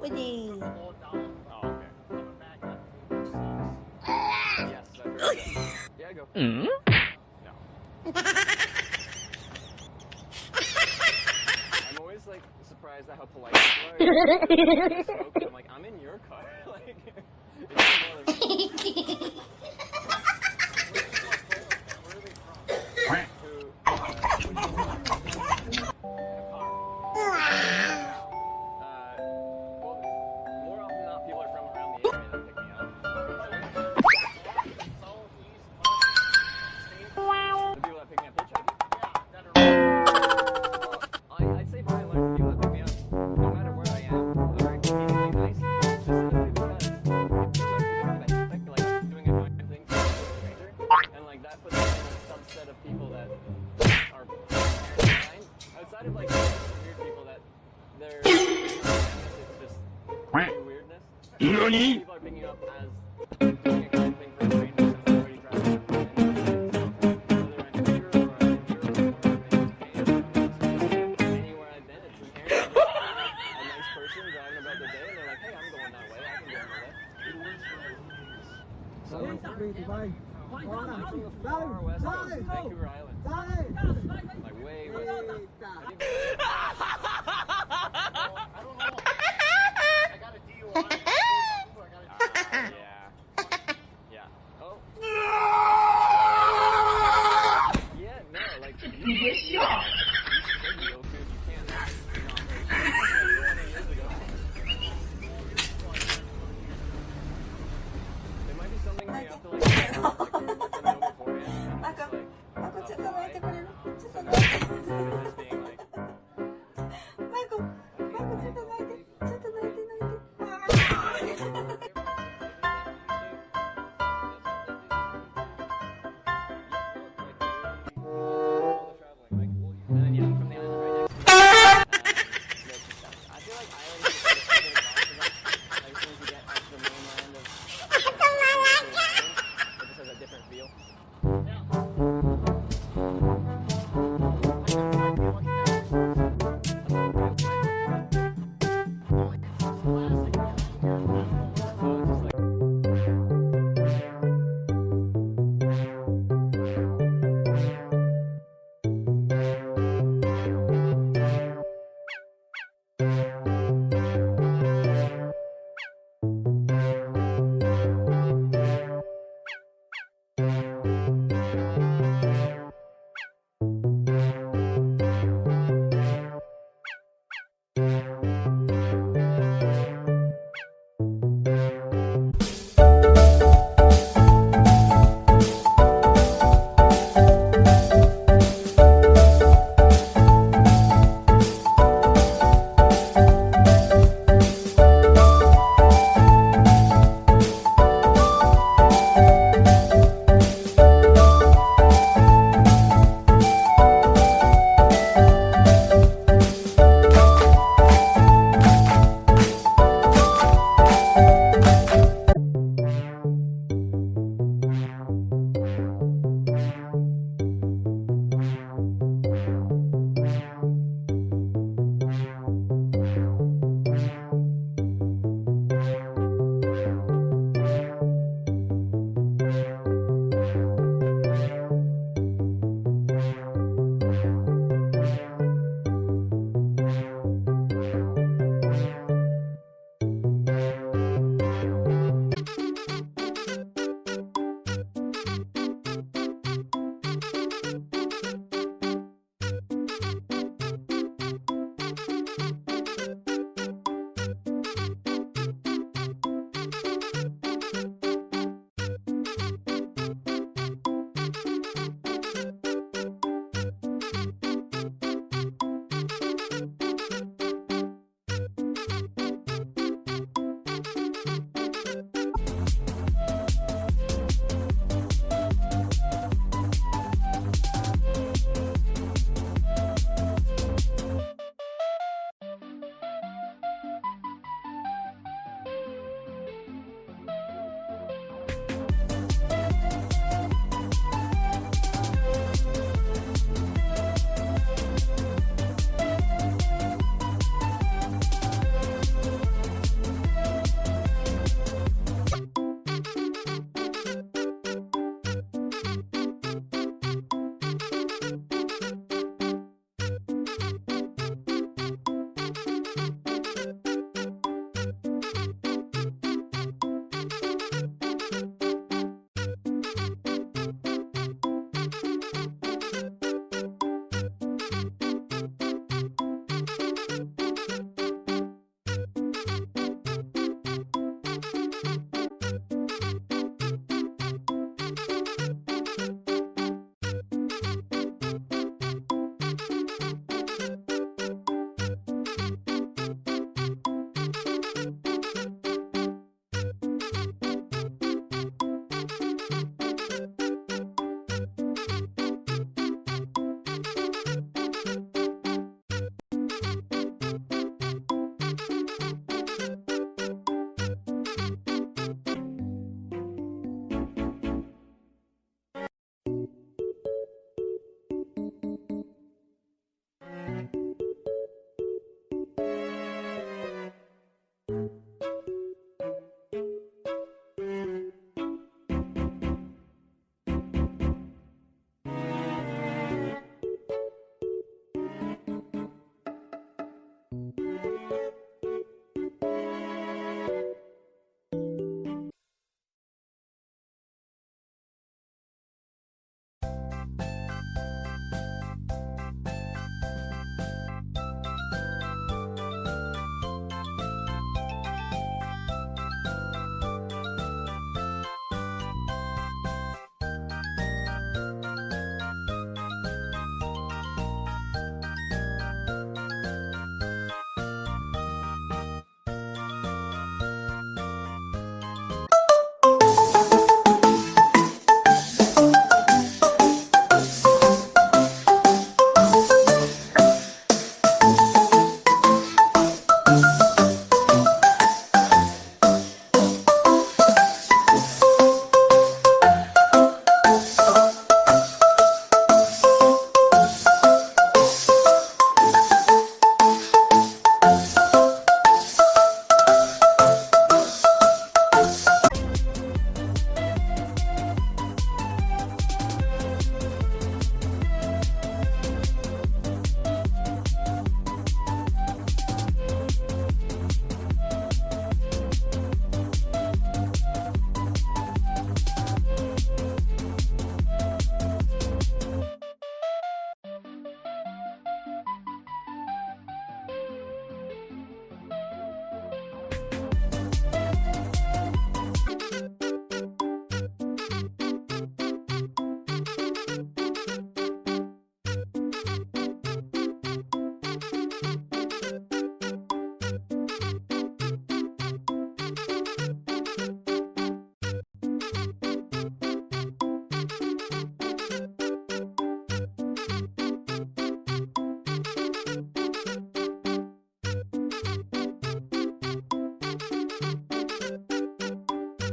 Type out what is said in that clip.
Winnie. Yeah, go. Mm? No. I'm always like surprised at how polite people are. I'm like, I'm in your car. Like, it doesn't bother me. Well, more often than not, people are from around the area that pick me up. The people that pick me up hitchhiking. I'd say by and large, the people that pick me up, no matter where I am, are exceedingly nice, specifically because it feels like doing a fine thing for a stranger, and like that puts me in a subset of people that are fine. Outside of like weird people that they're it's just weirdness. NANI? People are picking you up as doing a kind thing for a stranger since they're already traveling. Anywhere I've been, it's inherently a nice person driving about their day, and they're like, "Hey, I'm going that way. I can go another way." So, I'm from the far west coast, Vancouver Island, like way west coast. I don't know. I got a DUI. Yeah. Oh. Yeah, no, like you get shot. You should be able to if you can. Years ago. There might be something where you have to like look them over beforehand. Ako,ちょっと待ってくれる？ちょっとSo待って。just being like, Bye.